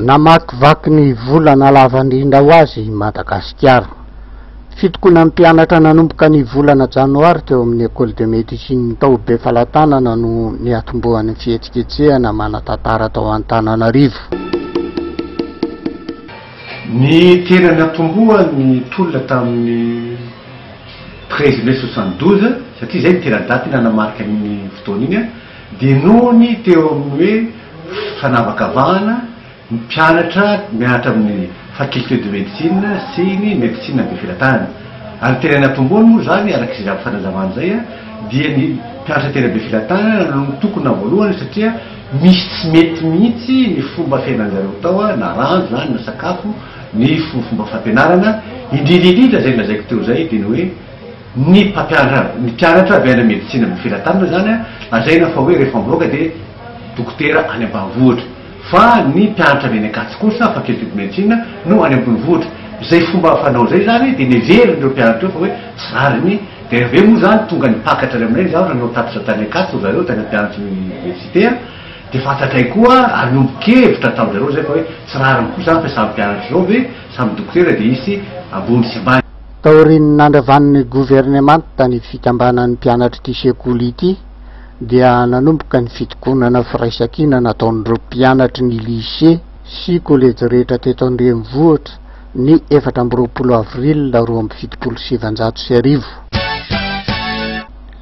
namakivaky ny volana lava indrindra ho azy Madagasikara. Fitokoana ny mpianatra nanomboka ny volana janoary teo amin'ny école de médecine tao be falatanana no niatombohan'ny fihetsiketsehana manatantara tao Antananarivo. Ny tena natomboa ny tolona tamin'ny 13 mai 72 satria zay ny tena daty nanamarika ny fotoana iny dia nohony teo amin'ny hoe fanavakavahana ny mpianatra mianatra amin'ny faculté de médecine sy ny médecine be filatanana. Ary tena natomboany moa zany arak'izay fanazavana zay dia ny mpianatra tena be filatanana no tokony voalohany satria misy tsy mety mihitsy ny fomba fiainan'zareo tao na rano zany na sakafo ny fomba fampianarana indrindra zay lazaiko teo zay dia ny hoe ny mpianatra avy any médecine be filatanana zany lazaina fa hoe rehefa mivoaka dia dokotera any ambanivohitra, fa ny mpianatra avy any Ankatso kosa faculté de médecine no any ambanivohitra. Zay fomba fanao zay zany dia neverindreo mpianatra eo fa hoe tsy rariny dia avy moa zany tonga nipakatra aminay zavatra no tatitra tany Ankatso zareo tany mpianatra universitaire dia fantatray koa ary nombonkevitra tamin'zareo zay fa hoe tsy rariny koa zany fa samy mpianatra zao ve samy dokotera dia isy ambony sy ambany. Taoriny nandravan'ny gouvernemanta ny fikambanan'ny mpianatra ity sekoly ity dia nanomboka ny fitokonana firaisan-kina nataon'ireo mpianatra ny lycée sy kolejy rehetra teto Andrenivohitra ny 24 avril 2017.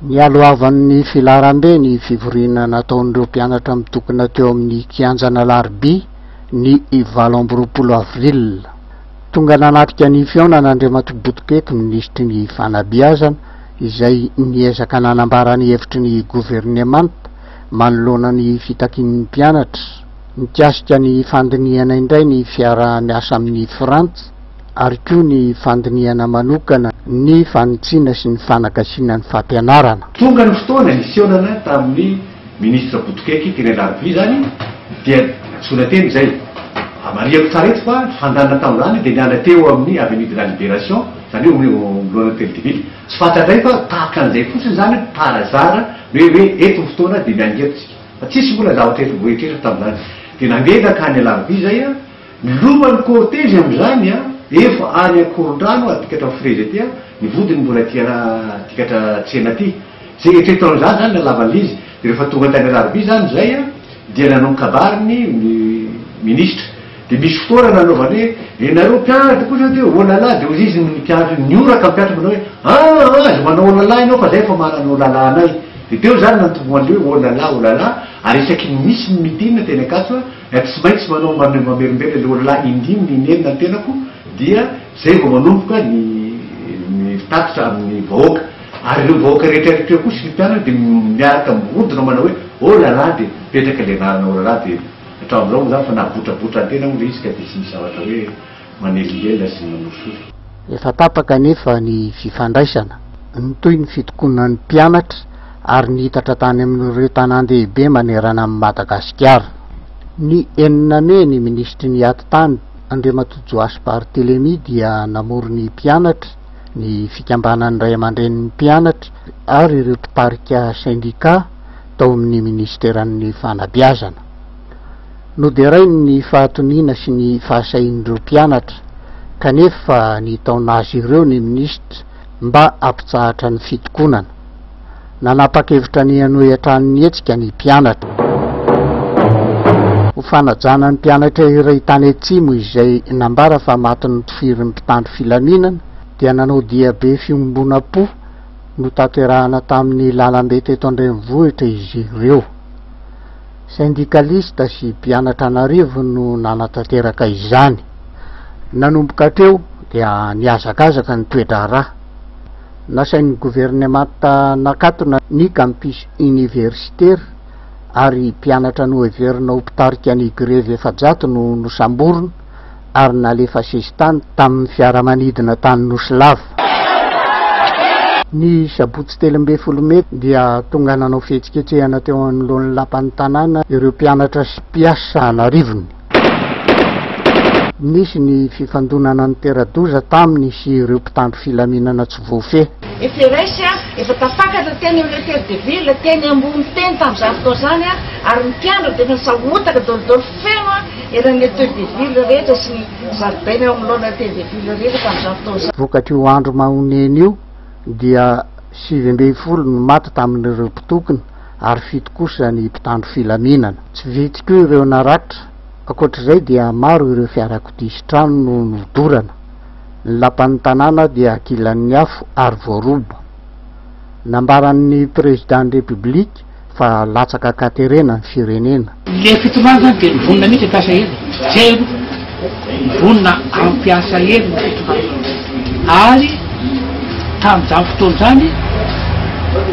Nialohavan'ny filarambe ny fivoriana nataon'ireo mpianatra mitokana teo amin'ny kianjana Larby ny 27 avril. Tonga nanatrika ny fiaonana Andriamatoa Botoketo ministry ny fanabeazana izay niezaka nanambara ny hevitry ny gouvernemanta manoloana ny fitakian'ny mpianatra, nikasika ny fandiniana indray ny fiara-miasa amin'ny Frantsa ary koa ny fandiniana manokana ny fanitsiana sy ny fanagasiana ny fampianarana. Tonga ny fotoana niseonana tamin'ny ministre Botokeky teny Larby zany dia tsona teny zay amariako tsara eto fa fandana tamin'izany dia niala teo amin'ny avenue de la Libération zany hoe loana tely divily tsy fantatray fa tahaka an'izay fotsiny zany parazara hoe eto ny fotoana dia miangetitsika fa tsisy mbola zavatra eto voetreritra tamin'izany dia nangelaka any Larby zay lomany cortège amin'izany efa any Akorondrano atikatra Frezy aty ny vodiny mbola tikatra tsena aty zay etretan'izany zany nalavan'izy dia rehefa tonga tany Larby zany zay dia nanao kabariny ny ministre dia misy fotoana nanaovany hoe ianareo mpianatra kosa dia olala dia ozy izy ny mpianatra nioraka mpianatra manao hoe azo manao olala ianao fa zay fa manano lalanay dia teo zany nantomboan'le hoe olala ary isaky misy ny midinina teny Ankatso tsy maintsy manao mamerimbery le olala indimy inenina ny tenako dia zay vao manomboka ny tatitra amin'ny vahoaka ary ireo vahoaka rehetrarehetra koa sy ny mpianatra dia miaraka mirodina manao hoe olala dia petraka le anarana olala dia hatramin'izao zany fa nabotrabotra antena moa izy ka dia sy misy zavatra hoe manelingela sy manosory. Efa tapaka nefa ny fifandraisana ny toy ny fitokonana ny mpianatra ary nihitatra tany amin'ireo tanan-dehibe manerana amin'ny Madagasikara. Ny 9 Mai ny ministry ny aty-tany Andriamatoa Joasy Barthelemy dia namory ny mpianatra, ny fikambanan'ny ray aman-dren'ny mpianatra ary ireo mpitarika syndicat tao amin'ny ministeran'ny fanabeazana. Noderainy ny fahatoniana sy ny fahasahin'ireo mpianatra kanefa nitaona azy ireo ny ministra mba ampitsahatra ny fitokonana. Nanapa-kevitra ny hanohitrany ny hetsika ny mpianatra. Ho fanajana ny mpianatra iray tany Atsimo izay nambara fa matin'ny tofirin'ny mpitandro filaminana dia nanao dia be fiombona-po no tanterahana tamin'ny lalambe teto Andrenivohitra izy ireo. Syndikalista sy mpianatra Anarivo no nanatanteraka izany. Nanomboka teo dia niazakazaka ny toedra rà. Nasain'ny gouvernemanta nakatona ny campus universitaire ary mpianatra no heverina ho mpitarika ny grevy efa-jato no nosamborona ary nalefa sesitany tamin'ny fiaramanidina tany Nosilava. Ny sabotsy 13 Mai dia tonga nanao fihetsiketsehana teo anoloan'ny lapan'ny tanàna ireo mpianatra sy mpiasa Anarivony. Nisy ny fifandonana ny teradoza taminy sy ireo mpitandro filaminana tsy voafehy. Efa efa tafakatra teny amin'ny hôtel de ville teny ambony teny tamin'izany fotoana izany ary ny mpianatra dia nisahotaka dolidoly feno eran'le teo de ville rehetra sy ny zaridaina eo amin'loana teo de ville rehetra tamin'izao fotoana vokatry io andro mahoneny io dia 7 no maty tamin'ireo mpitokona ary 7 kosa ny mpitandro filaminana tsy vitsy koa ireo narakitra ankoatr'izay dia maro ireo fiarakodia sy trano no nodorana ny lapan'ny tanàna dia kilan'ny afo ary voaroba nambaran'ny président de république fa latsaka katerena ny firenena le fitomana de vonona mihitsy ampiasa hely zero vonona ampiasa hely ny fitomana ary tamin'izany fotoana zany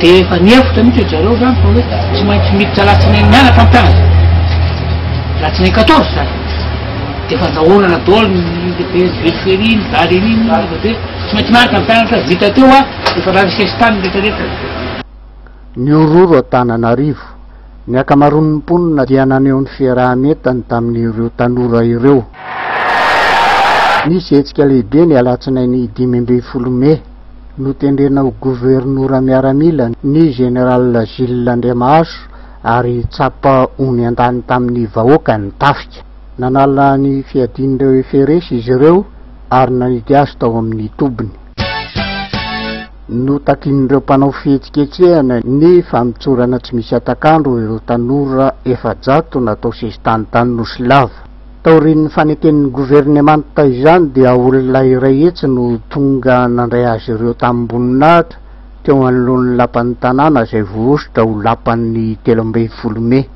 de efa niefitra mihitsy zareo zany fa hoe tsy maintsy miditra latsinainy mianatra ampianatra latsinainy 14 zany de fa nahorana daholo ny veriferiny daleniny de tsy maintsy mianatra ampianatra vita teo a efa raha resestany rehetrarehetra ny ororo Antananarivo ny akamaroan'ny mponina dia naneho ny fiarahametany tamin'ireo tanora ireo nisy hetsika lehibe ny alatsinainy 15 Mey no tendrena ho gouvernoura miaramila ny général Gilles Andriamahaso ary tsapa ony an-tany tamin'ny vahoaka ny tafika nanala ny fiadin'ireo eferesy izy ireo ary nanidy azy tao amin'ny tobiny no takin'ireo mpanao fihetsiketsehana ny famitsorana tsy misy atakandro ireo tanora 700 natao sesitany tany lava taorin'ny faneken'ny gouvernemanta izany dia olona iray etsy no tonga nandray azy ireo tamboninaatra teo anoloan'ny lapan'ny tanàna izay voaositra ho lapan'ny 13 Mey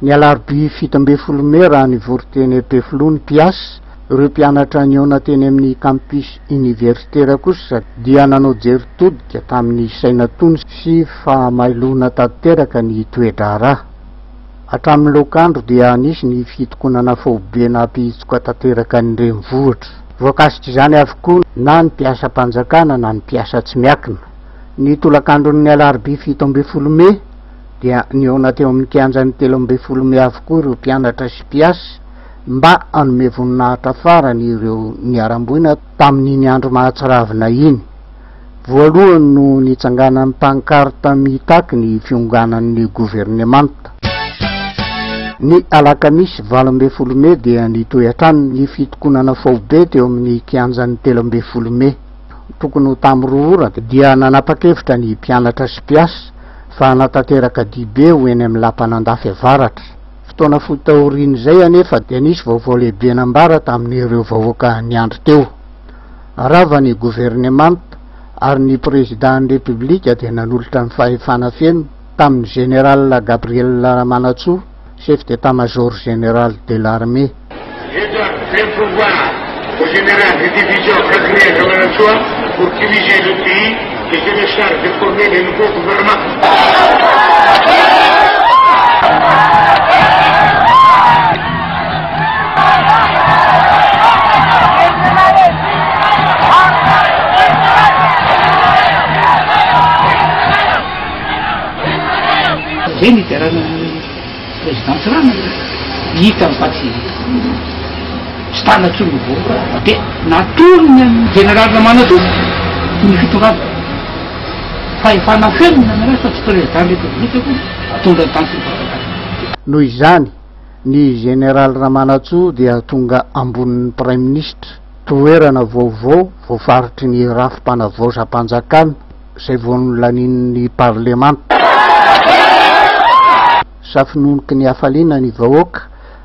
ny alarobia 17 Mey raha nivory-teny Ampefiloha ny mpiasa ireo mpianatra niona teny amin'ny campus universitaire kosa dia nanao jery todika tamin'ny sainatony sy fahamailona tanteraka ny toedrara hatramin'ny lokandro dia nisy ny fitokonana fahobena mpitsoka tanteraka ny renivohitra voakasitra izany avokoa na ny mpiasa mpanjakana na ny mpiasa tsy miakina ny tolakandron'ny alarobia 17 Mey dia niona teo amin'ny kianjan'ny 13 Mey avokoa ireo mpianatra sy mpiasa mba anome voninahitra farany ireo niaramboina tamin'iny andro mahatsiravina iny voalohany no nitsanganan'ny pankarta mitaky ny fionganan'ny gouvernemanta ny alakamisy 18 Mey dia nitoy hatrany ny fitokonana faobe teo amin'ny kianjan'ny 13 Mey tokony ho tamin'ny 2 ora dia nanapa-kevitra ny mpianatra sy mpiasa fa hanatanteraka dibe ho eny amin'ny lapanandafy avaratra fotoana fotaoriana izay anefa dia nisy vaovao lehibe nambara tamin'ireo vahoaka ny andro teo arava ny gouvernemanta ary ny président de république dia nanolotra ny fahefana feno tamin'ny général Gabriel Ramanatsoa chef d'état-major général de l'armée au général de division Gabriel Ramanatsoa pour diriger le pays et je me charge de former le nouveau gouvernement. Zeny iterana président Tsirana hita mipatsy tsy tanatsolo vao de natorony amin'ny général Ramanatsoa ny fitongana fahefana felona na fa tsy président république koa tonga tany fifankatana noho izany ny général Ramanatsoa dia tonga ambonin'ny prime ministre toerana vaovao voafaritry ny rafim-panavaozam-panjakana izay voanolanin'ny parlemanta safinoniky ny hafaliana ny vahoaka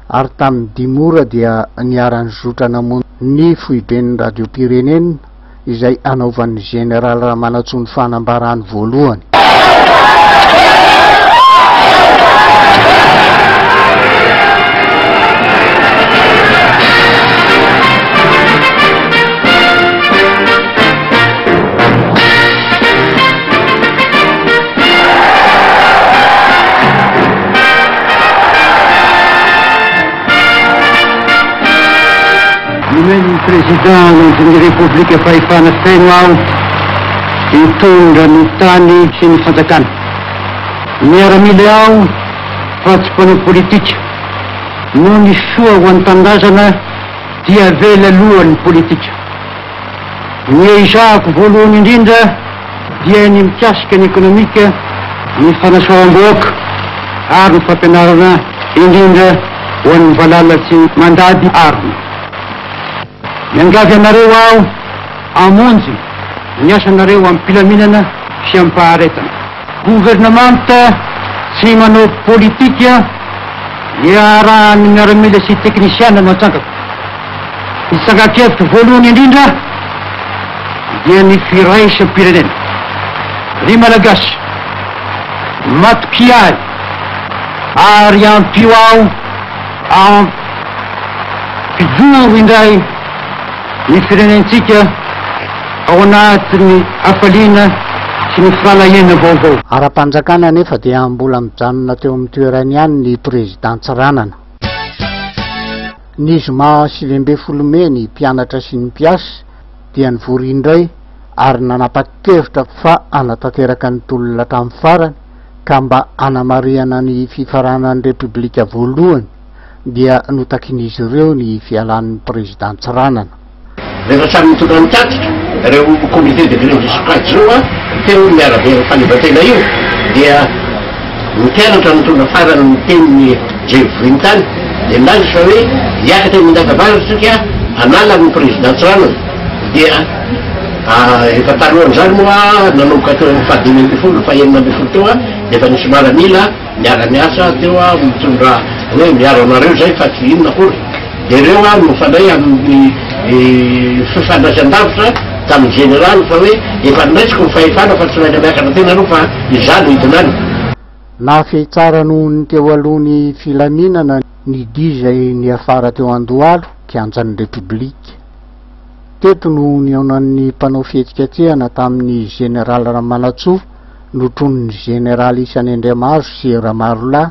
ary tamin'ny 10 ora dia niarany zotrana moa ny foiben'ny radio-pirenena izay anaovan'ny général Ramanatsoa ny fanambarany voalohany Nomeny président ny république fahefana feno ao hitondra ny tany sy ny fanjakana miaramila ao fa tsy mpanao politika no ny soa ho an-tandazana dia vela alohan'ny politika ny izahako voalohany indrindra dia ny mikasika ny ekonomika ny fanasoam-boaka ary ny fampianarana indrindra ho an'ny valalatsy mandady arina. Miangavy anareo aho amonjy ny asanareo amin'ny mpilaminana sy amin'ny faharetana. Gouvernemanta tsy manao politika iarahan'ny miaramila sy teknisiana no atsangako. Ny tsangakevitra voalohany indrindra dia ny firaisam-pirenena. Ry malagasy, matoky ahy ary ampio aho ampijoro indray ny firenentsika ao anatin'ny hafaliana sy ny falahena vaovao. Ara-panjakana nefa dia mbola mijanona teo amin'ny toerany ihany ny président Tsiranana. Ny zoma 20 Mey ny mpianatra sy ny mpiasa dia nivory indray ary nanapa-kevitra fa anatanteraka ny tolona tamin'ny farany ka mba anamariana ny fifaranan'ny repoblika voalohany dia notakin'izy ireo ny fialan'ny président Tsiranana. Rehefa samy mitondra mitatrika reo comité de grève jusqu'à zao teo miarabe fanivatena io dia ny mpianatra mitondra farany miteny jevointany de lazy fa hoe hiakatra mindagavaritsika anala ny président Tsiranana dia efa talohan'izany moa nanomboka teo amin'ny faha 2012 fa 2012 teo defa nisy miaramila miara-miasa teo mitondra hoe miaro anareo zay fa tsy inona akory de reo nofandray amin'ny fifandraisan-davitra tamin'ny général fa hoe efa naitsiko mifahefana fa tsy mainka miakatra tena anao fa izany hidinany. Nafy tsara noho ny teo alohan'ny filaminana ny dizay ny afara teo Andohalo kianjan'ny repoblika. Teto no nionan'ny mpanao fihetsiketsehana tamin'ny général Ramanatsoa notron'ny général Isan'Andriamazo sy Ramarola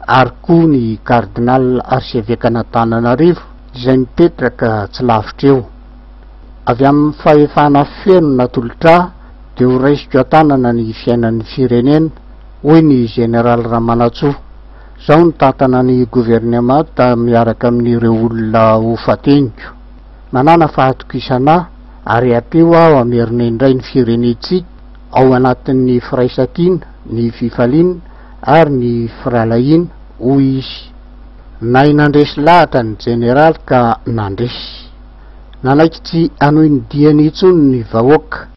ary koa ny cardinal archevêque n'Antananarivo izay mipetraka tsy lavitra eo. Avy amin'ny fahefana feno natolotra dia ho raisiko an-tanana ny fiainan'ny firenena hoy ny général Ramanatsoa. Zao ny tantana ny gouvernemanta miaraka amin'ireo olona ho fateniko. Manana fahatokisana ary apeo aho amerina indray ny firenetsika ao anatin'ny firaisan-kina, ny fifaliana ary ny firalahiana hoy izy. Nay nandresy lahatra ny général ka nandresy. Nanaiky tsy anohy ny diany intsony ny vahoaka.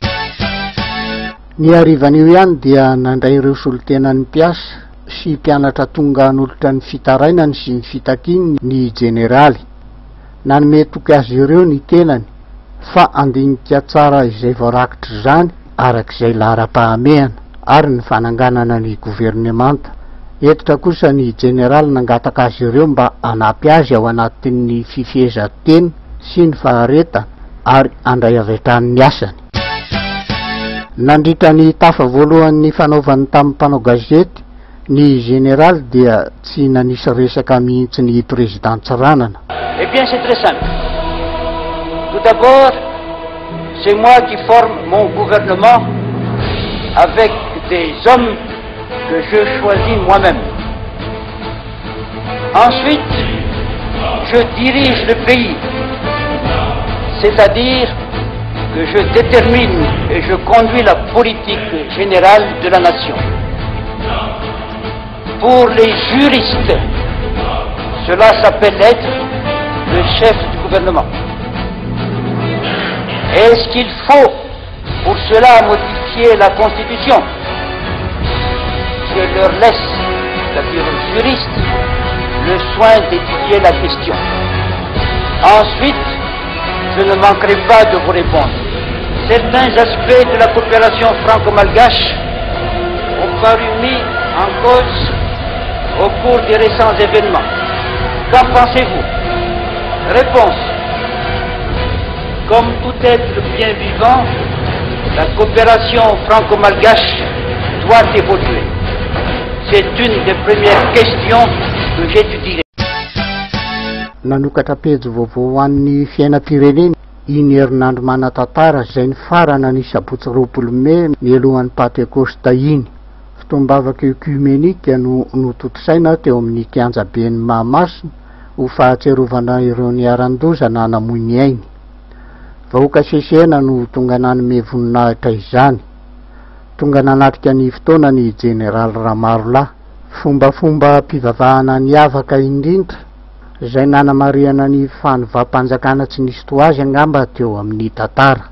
Ny harivan'io ihany dia nandray ireo solontenan'ny mpiasa sy mpianatra tonga hanolotra ny fitarainany sy ny fitakiany ny généraly. Nanome toky azy ireo ny tenany fa andinika tsara izay voarakitra zany arak'izay lahara-pahamehana ary ny fananganana ny gouvernemanta. Etitra kosa ny général nangataka azy ireo mba anampy azy ao anatin'ny fifehezan-teny sy ny faharetana ary andray avy-hatrany ny asany. Nandritra ny tafa voalohan'ny fanaovany tamin'ny mpanao gazety, ny général dia tsy nanisy resaka mihitsy ny président Tsiranana. Eh bien, c'est très simple. Tout d'abord, c'est moi qui forme mon gouvernement avec des hommes que je choisis moi-même. Ensuite, je dirige le pays, c'est-à-dire que je détermine et je conduis la politique générale de la nation. Pour les juristes, cela s'appelle être le chef du gouvernement. Est-ce qu'il faut pour cela modifier la Constitution? Je leur laisse, c'est-à-dire aux juristes, le soin d'étudier la question. Ensuite, je ne manquerai pas de vous répondre. Certains aspects de la coopération franco-malgache ont paru mis en cause au cours des récents événements. Qu'en pensez-vous? Réponse. Comme tout être bien vivant, la coopération franco-malgache doit évoluer. C'est une des premières questions que j'étudierai. Nanokatra pejy vaovao an'ny fiainam-pirenena iny herinandro manan-tantara izay ny farana ny sabotsy 20 Mey ny alohan'ny Pentecosta iny. Fitombavaka ekumenika no nototosaina teo amin'ny kianja ben'ny Mahamasina ho fahatserovana ireo niaran-doza na namoy ny ainy. Vahoaka sesena no tonga nanome voninahitra izany. Tonga nanatrika ny fotoana ny général Ramarola. Fombafomba mpivavahana niavaka indrindra zay nanamariana ny fanovam-panjakana tsy nisy toazy angamba teo amin'ny tantara.